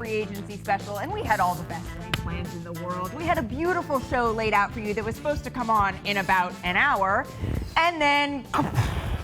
free agency special, and we had all the best laid plans in the world. We had a beautiful show laid out for you that was supposed to come on in about an hour, and then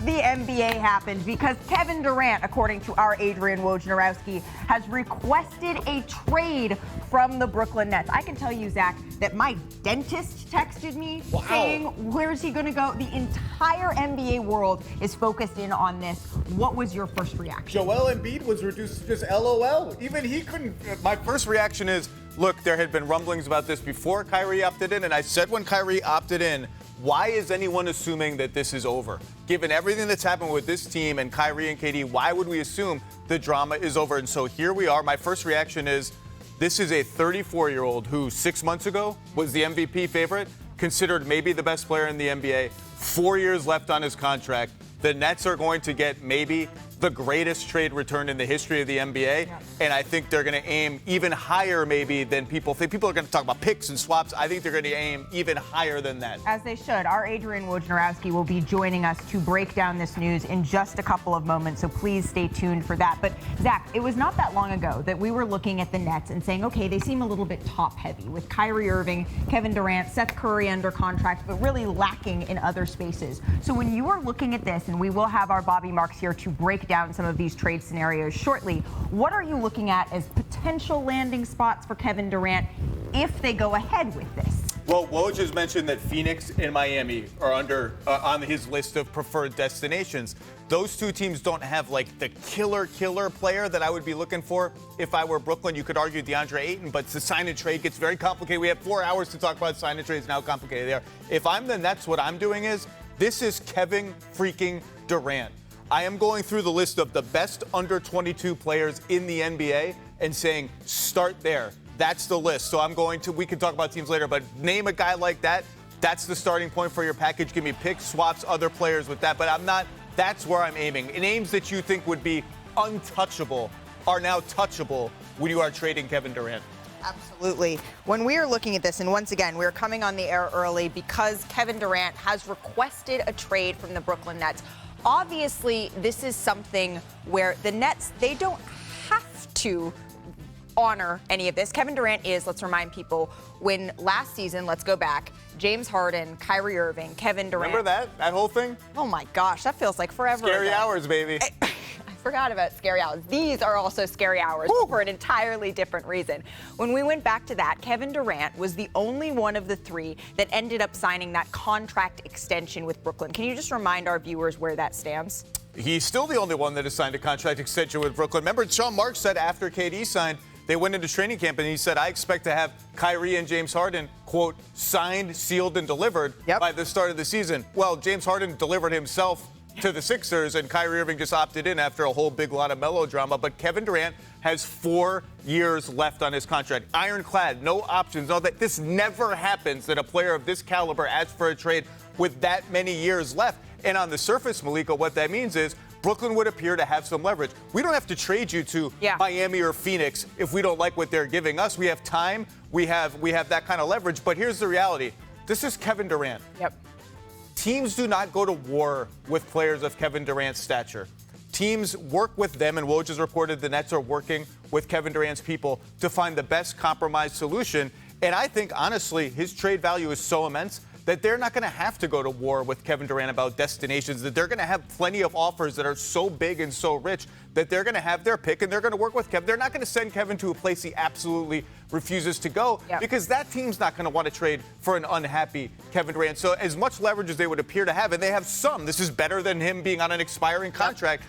the NBA happened because Kevin Durant, according to our Adrian Wojnarowski, has requested a trade from the Brooklyn Nets. I can tell you, Zach, that my dentist texted me saying, where's he going to go? The entire NBA world is focused in on this. What was your first reaction? Joel Embiid was reduced to just LOL. Even he couldn't. My first reaction is, look, there had been rumblings about this before Kyrie opted in, and I said when Kyrie opted in, why is anyone assuming that this is over? Given everything that's happened with this team and Kyrie and KD, why would we assume the drama is over? And so here we are. My first reaction is, this is a 34-year-old who 6 months ago was the MVP favorite, considered maybe the best player in the NBA, 4 years left on his contract. The Nets are going to get maybe the greatest trade return in the history of the NBA. Yeah. And I think they're going to aim even higher maybe than people think. People are going to talk about picks and swaps. I think they're going to aim even higher than that. As they should. Our Adrian Wojnarowski will be joining us to break down this news in just a couple of moments, so please stay tuned for that. But, Zach, it was not that long ago that we were looking at the Nets and saying, okay, they seem a little bit top-heavy with Kyrie Irving, Kevin Durant, Seth Curry under contract, but really lacking in other spaces. So when you are looking at this, and we will have our Bobby Marks here to break down some of these trade scenarios shortly, what are you looking at as potential landing spots for Kevin Durant if they go ahead with this? Well, Woj has mentioned that Phoenix and Miami are on his list of preferred destinations. Those two teams don't have like the killer player that I would be looking for if I were Brooklyn. You could argue DeAndre Ayton, but the sign and trade gets very complicated. We have 4 hours to talk about sign and trades and how complicated they are. If I'm the Nets, what I'm doing is, this is Kevin freaking Durant. I am going through the list of the best under 22 players in the NBA and saying, start there. That's the list. So we can talk about teams later, but name a guy like that. That's the starting point for your package. Give me picks, swaps, other players with that. But that's where I'm aiming. Names that you think would be untouchable are now touchable when you are trading Kevin Durant. Absolutely. When we are looking at this, and once again, we're coming on the air early because Kevin Durant has requested a trade from the Brooklyn Nets. Obviously, this is something where the Nets, they don't have to honor any of this. Kevin Durant is, let's remind people, when last season, let's go back, James Harden, Kyrie Irving, Kevin Durant. Remember that whole thing? Oh my gosh, that feels like forever ago. Scary hours, baby. I forgot about scary hours. These are also scary hours for an entirely different reason. When we went back to that, Kevin Durant was the only one of the three that ended up signing that contract extension with Brooklyn. Can you just remind our viewers where that stands? He's still the only one that has signed a contract extension with Brooklyn. Remember, Sean Marks said after KD signed, they went into training camp and he said, I expect to have Kyrie and James Harden, quote, signed, sealed, and delivered by the start of the season. Well, James Harden delivered himself to the Sixers, and Kyrie Irving just opted in after a whole big lot of melodrama. But Kevin Durant has 4 years left on his contract. Ironclad, no options, all that. This never happens that a player of this caliber asks for a trade with that many years left. And on the surface, Malika, what that means is Brooklyn would appear to have some leverage. We don't have to trade you to Miami or Phoenix if we don't like what they're giving us. We have time. We have that kind of leverage. But here's the reality. This is Kevin Durant. Yep. Teams do not go to war with players of Kevin Durant's stature. Teams work with them, and Woj has reported the Nets are working with Kevin Durant's people to find the best compromise solution. And I think, honestly, his trade value is so immense that they're not going to have to go to war with Kevin Durant about destinations, that they're going to have plenty of offers that are so big and so rich that they're going to have their pick and they're going to work with Kevin. They're not going to send Kevin to a place he absolutely refuses to go because that team's not going to want to trade for an unhappy Kevin Durant. So as much leverage as they would appear to have, and they have some, this is better than him being on an expiring contract.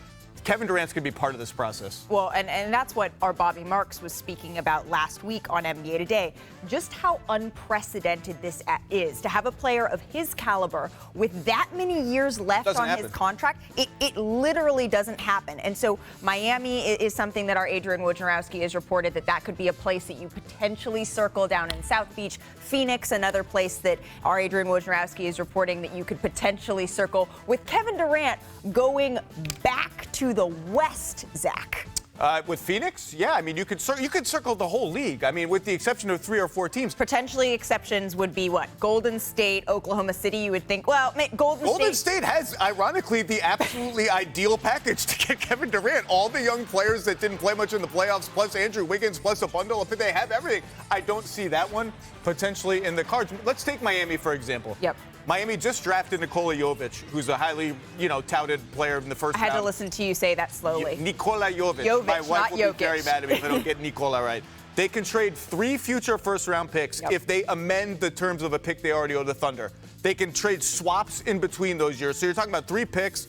Kevin Durant's going to be part of this process. Well, and that's what our Bobby Marks was speaking about last week on NBA Today. Just how unprecedented this is to have a player of his caliber with that many years left on his contract. It literally doesn't happen. And so Miami is something that our Adrian Wojnarowski has reported that could be a place that you potentially circle down in South Beach. Phoenix, another place that our Adrian Wojnarowski is reporting that you could potentially circle, with Kevin Durant going back to the West, Zach. With Phoenix, yeah, I mean, you could circle the whole league. I mean, with the exception of 3 or 4 teams. Potentially exceptions would be what? Golden State, Oklahoma City, you would think. Well, Golden State has, ironically, the absolutely ideal package to get Kevin Durant. All the young players that didn't play much in the playoffs, plus Andrew Wiggins, plus a bundle. They have everything. I don't see that one potentially in the cards. Let's take Miami, for example. Yep. Miami just drafted Nikola Jovic, who's a highly, touted player in the first round. I had to listen to you say that slowly. Nikola Jovic. Jovic, My wife not will Jokic. be very mad at me if I don't get Nikola right. They can trade 3 future first-round picks if they amend the terms of a pick they already owe the Thunder. They can trade swaps in between those years. So you're talking about 3 picks,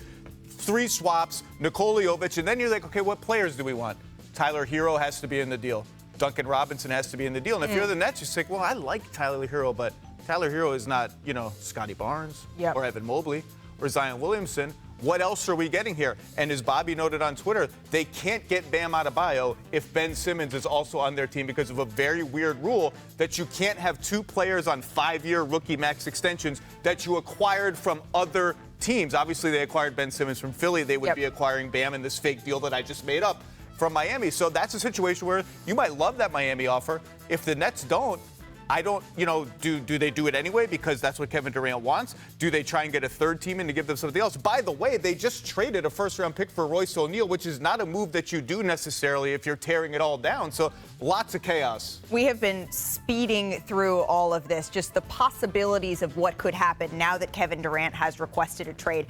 3 swaps, Nikola Jovic, and then you're like, okay, what players do we want? Tyler Hero has to be in the deal. Duncan Robinson has to be in the deal. And if you're the Nets, you say, well, I like Tyler Hero, but Tyler Hero is not, Scotty Barnes or Evan Mobley or Zion Williamson. What else are we getting here? And as Bobby noted on Twitter, they can't get Bam Adebayo if Ben Simmons is also on their team because of a very weird rule that you can't have 2 players on 5-year rookie max extensions that you acquired from other teams. Obviously, they acquired Ben Simmons from Philly. They would be acquiring Bam in this fake deal that I just made up from Miami. So that's a situation where you might love that Miami offer. If the Nets don't, I don't, do they do it anyway because that's what Kevin Durant wants? Do they try and get a 3rd team in to give them something else? By the way, they just traded a first-round pick for Royce O'Neal, which is not a move that you do necessarily if you're tearing it all down. So lots of chaos. We have been speeding through all of this, just the possibilities of what could happen now that Kevin Durant has requested a trade.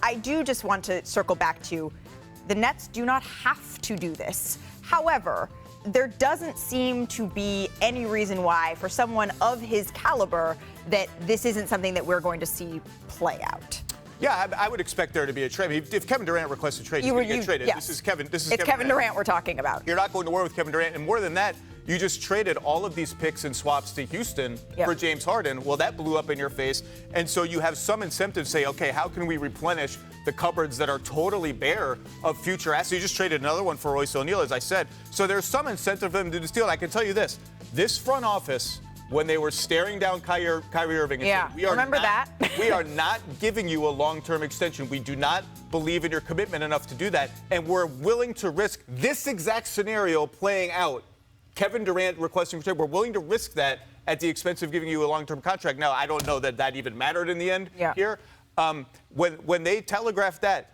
I do just want to circle back to the Nets do not have to do this. However, there doesn't seem to be any reason why, for someone of his caliber, that this isn't something that we're going to see play out. Yeah, I would expect there to be a trade. I mean, if Kevin Durant requests a trade, he's going to get traded. Yes. This is Kevin Durant we're talking about. You're not going to war with Kevin Durant. And more than that, you just traded all of these picks and swaps to Houston for James Harden. Well, that blew up in your face. And so you have some incentive to say, okay, how can we replenish the cupboards that are totally bare of future assets? You just traded another one for Royce O'Neal, as I said. So there's some incentive for them to do this deal. And I can tell you this front office, when they were staring down Kyrie Irving and saying, we are not giving you a long-term extension. We do not believe in your commitment enough to do that. And we're willing to risk this exact scenario playing out. Kevin Durant requesting a trade, we're willing to risk that at the expense of giving you a long-term contract. Now, I don't know that even mattered in the end here. When they telegraphed that,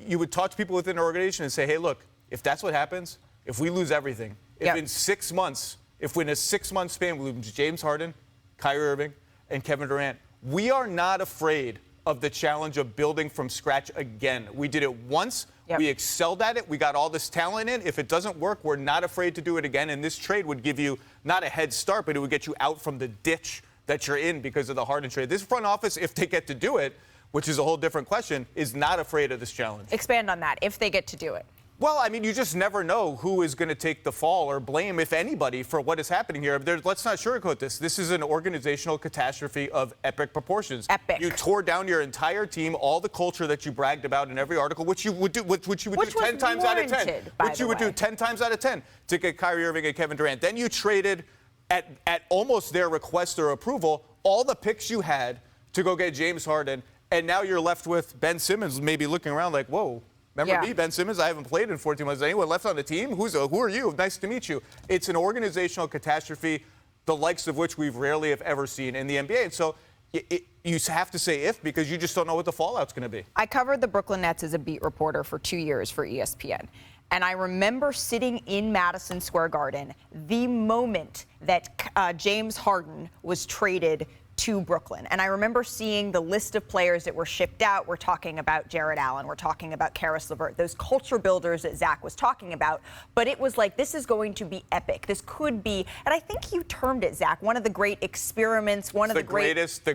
you would talk to people within the organization and say, hey, look, if that's what happens, if we lose everything, if in 6 months, if in a 6-month span we lose James Harden, Kyrie Irving, and Kevin Durant, we are not afraid of the challenge of building from scratch again. We did it once. We excelled at it. We got all this talent in. If it doesn't work, we're not afraid to do it again. And this trade would give you not a head start, but it would get you out from the ditch that you're in because of the Harden trade. This front office, if they get to do it, which is a whole different question, is not afraid of this challenge. Expand on that, if they get to do it. Well, I mean, you just never know who is going to take the fall or blame, if anybody, for what is happening here. Let's not sugarcoat this. This is an organizational catastrophe of epic proportions. Epic. You tore down your entire team, all the culture that you bragged about in every article, which you would do, which you would do 10 times out of 10. Which you would do 10 times out of 10 to get Kyrie Irving and Kevin Durant. Then you traded, at almost their request or approval, all the picks you had to go get James Harden, and now you're left with Ben Simmons maybe looking around like, whoa. Remember me, Ben Simmons? I haven't played in 14 months. Anyone left on the team? Who are you? Nice to meet you. It's an organizational catastrophe, the likes of which we've rarely have ever seen in the NBA. And so you have to say if, because you just don't know what the fallout's going to be. I covered the Brooklyn Nets as a beat reporter for 2 years for ESPN. And I remember sitting in Madison Square Garden the moment that James Harden was traded to Brooklyn. And I remember seeing the list of players that were shipped out. We're talking about Jared Allen. We're talking about Karis LeVert, those culture builders that Zach was talking about. But it was like, this is going to be epic. This could be, and I think you termed it, Zach, one of the great experiments, the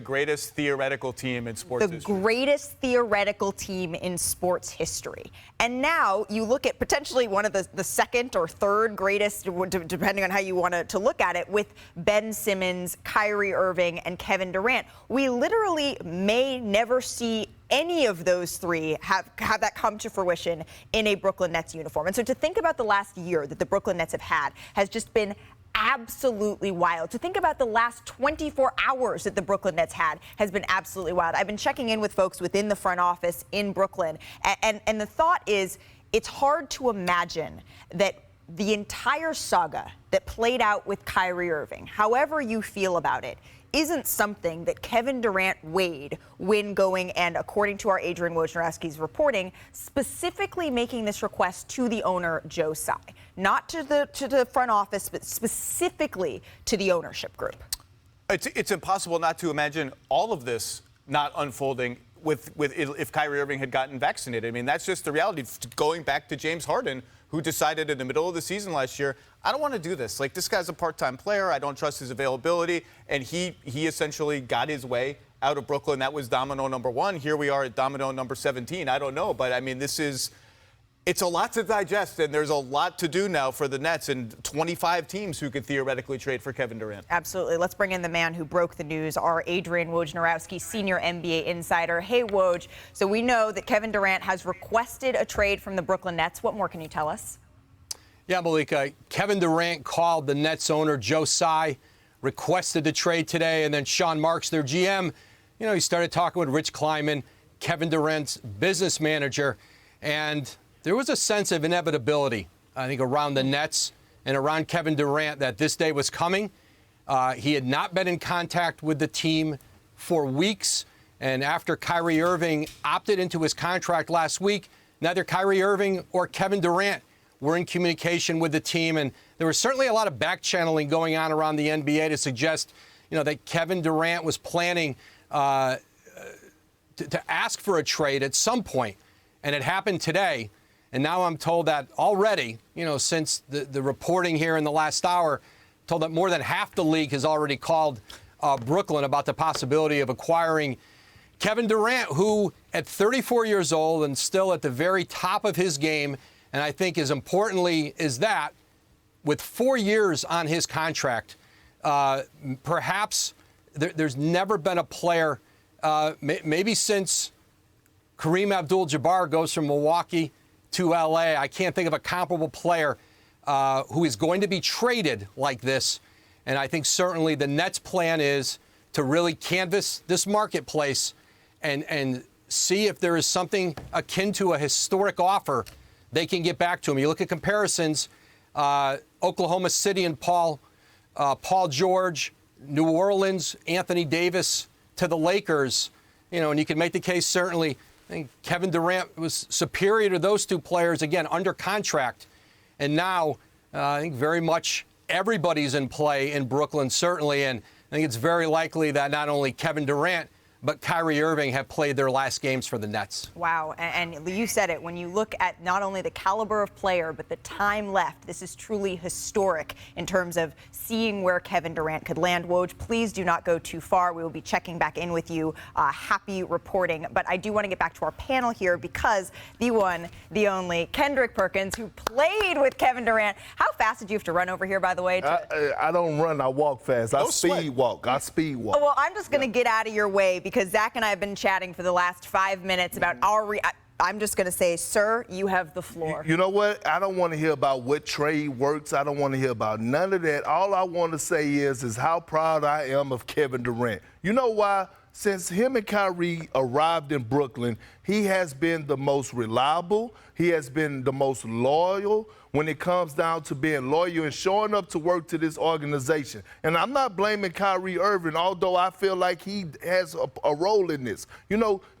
greatest theoretical team in sports history. The greatest theoretical team in sports history. And now you look at potentially one of the second or third greatest, depending on how you want to look at it, with Ben Simmons, Kyrie Irving, and Kevin Durant. We literally may never see any of those three have that come to fruition in a Brooklyn Nets uniform. And so to think about the last year that the Brooklyn Nets have had has just been absolutely wild. To think about the last 24 hours that the Brooklyn Nets had has been absolutely wild. I've been checking in with folks within the front office in Brooklyn, and the thought is, it's hard to imagine that the entire saga that played out with Kyrie Irving, however you feel about it, isn't something that Kevin Durant weighed when going and, according to our Adrian Wojnarowski's reporting, specifically making this request to the owner, Joe Tsai. Not to the front office, but specifically to the ownership group. It's impossible not to imagine all of this not unfolding with if Kyrie Irving had gotten vaccinated. I mean, that's just the reality. Going back to James Harden, who decided in the middle of the season last year, I don't want to do this. Like, this guy's a part-time player. I don't trust his availability. And he essentially got his way out of Brooklyn. That was domino number 1. Here we are at domino number 17. I don't know. But, I mean, it's a lot to digest, and there's a lot to do now for the Nets and 25 teams who could theoretically trade for Kevin Durant. Absolutely. Let's bring in the man who broke the news, our Adrian Wojnarowski, senior NBA insider. Hey, Woj. So we know that Kevin Durant has requested a trade from the Brooklyn Nets. What more can you tell us? Yeah, Malika, Kevin Durant called the Nets owner, Joe Tsai, requested the trade today, and then Sean Marks, their GM, he started talking with Rich Kleiman, Kevin Durant's business manager, and there was a sense of inevitability, I think, around the Nets and around Kevin Durant that this day was coming. He had not been in contact with the team for weeks, and after Kyrie Irving opted into his contract last week, neither Kyrie Irving or Kevin Durant were in communication with the team, and there was certainly a lot of back-channeling going on around the NBA to suggest, that Kevin Durant was planning to ask for a trade at some point, and it happened today. And now I'm told that already, since the reporting here in the last hour, told that more than half the league has already called Brooklyn about the possibility of acquiring Kevin Durant, who at 34 years old and still at the very top of his game, and I think as importantly as that, with 4 years on his contract, perhaps there's never been a player, maybe since Kareem Abdul-Jabbar goes from Milwaukee to L.A., I can't think of a comparable player who is going to be traded like this. And I think certainly the Nets' plan is to really canvass this marketplace and see if there is something akin to a historic offer they can get back to him. You look at comparisons, Oklahoma City and Paul George, New Orleans, Anthony Davis to the Lakers, and you can make the case certainly. I think Kevin Durant was superior to those two players, again, under contract. And now I think very much everybody's in play in Brooklyn, certainly. And I think it's very likely that not only Kevin Durant, but Kyrie Irving have played their last games for the Nets. Wow. And you said it. When you look at not only the caliber of player, but the time left, this is truly historic in terms of seeing where Kevin Durant could land. Woj, please do not go too far. We will be checking back in with you. Happy reporting. But I do want to get back to our panel here because the one, the only, Kendrick Perkins, who played with Kevin Durant. How fast did you have to run over here, by the way? I don't run. I walk fast. I speed walk. Well, I'm just going to get out of your way because Zach and I have been chatting for the last 5 minutes about I'm just going to say, sir, you have the floor. You know what? I don't want to hear about what trade works. I don't want to hear about none of that. All I want to say is how proud I am of Kevin Durant. You know why? Since him and Kyrie arrived in Brooklyn, he has been the most reliable. He has been the most loyal when it comes down to being loyal and showing up to work to this organization. And I'm not blaming Kyrie Irving, although I feel like he has a role in this.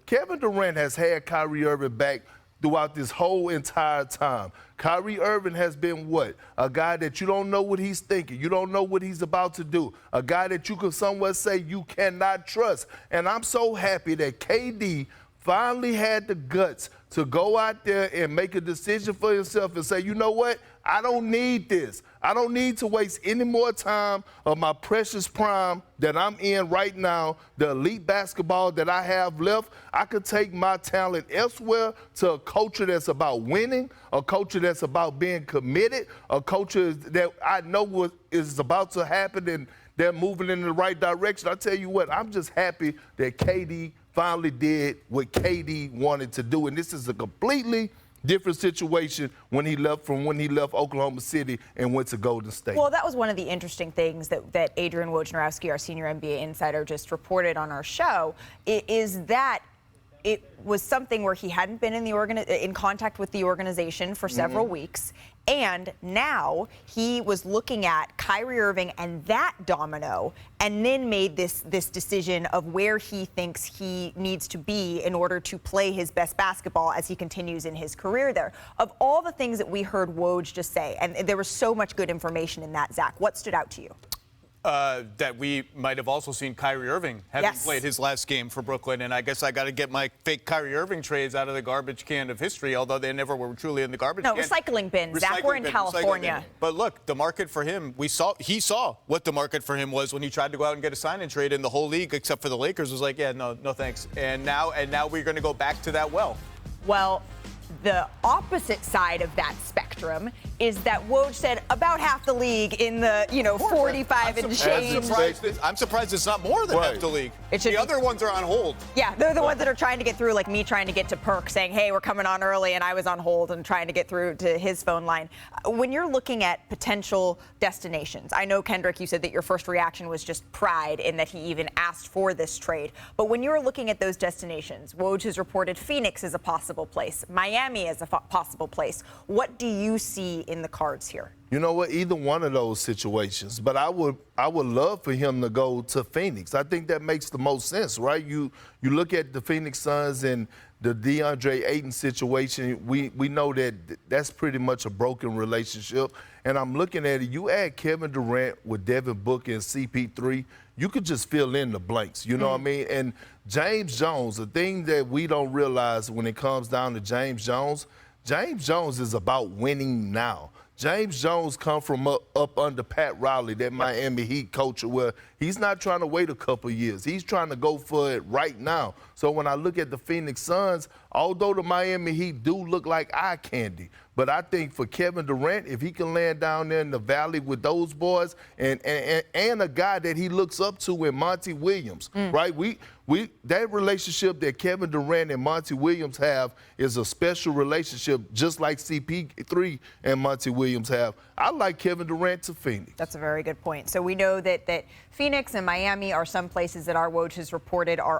Kevin Durant has had Kyrie Irving back throughout this whole entire time. Kyrie Irving has been what? A guy that you don't know what he's thinking. You don't know what he's about to do. A guy that you could somewhat say you cannot trust. And I'm so happy that KD finally had the guts to go out there and make a decision for himself and say, you know what? I don't need this. I don't need to waste any more time of my precious prime that I'm in right now, the elite basketball that I have left. I could take my talent elsewhere to a culture that's about winning, a culture that's about being committed, a culture that I know what is about to happen and they're moving in the right direction. I tell you what, I'm just happy that KD finally did what KD wanted to do. And this is a completely different situation when he left Oklahoma City and went to Golden State. Well, that was one of the interesting things that Adrian Wojnarowski, our senior NBA insider, just reported on our show, is that it was something where he hadn't been in contact with the organization for several weeks. And now he was looking at Kyrie Irving and that domino, and then made this decision of where he thinks he needs to be in order to play his best basketball as he continues in his career there. Of all the things that we heard Woj just say, and there was so much good information in that, Zach, what stood out to you? That we might have also seen Kyrie Irving having played his last game for Brooklyn. And I guess I got to get my fake Kyrie Irving trades out of the garbage can of history, although they never were truly in the garbage can. No, recycling bin. Zach, we're in California. But look, the market for him, he saw what the market for him was when he tried to go out and get a sign and trade, and the whole league, except for the Lakers, was like, yeah, no thanks. And now we're going to go back to that well. Well, the opposite side of that spectrum is that Woj said about half the league in the 45 and change. I'm surprised it's not more than half the league. The other ones are on hold. Yeah, they're the ones that are trying to get through, like me trying to get to Perk saying, hey, we're coming on early, and I was on hold and trying to get through to his phone line. When you're looking at potential destinations, I know, Kendrick, you said that your first reaction was just pride in that he even asked for this trade. But when you're looking at those destinations, Woj has reported Phoenix is a possible place, Miami is a possible place. What do you see in the cards here? You know what? Either one of those situations. But I would love for him to go to Phoenix. I think that makes the most sense, right? You look at the Phoenix Suns and the DeAndre Ayton situation. We know that that's pretty much a broken relationship. And I'm looking at it. You add Kevin Durant with Devin Booker and CP3, you could just fill in the blanks. You know what I mean? And James Jones, the thing that we don't realize when it comes down to James Jones is about winning now. James Jones come from up under Pat Riley, that Miami Heat coach, where he's not trying to wait a couple years. He's trying to go for it right now. So when I look at the Phoenix Suns, although the Miami Heat do look like eye candy, but I think for Kevin Durant, if he can land down there in the valley with those boys and a guy that he looks up to in Monty Williams, right? That relationship that Kevin Durant and Monty Williams have is a special relationship, just like CP3 and Monty Williams have. I like Kevin Durant to Phoenix. That's a very good point. So we know that Phoenix and Miami are some places that our Woj has reported are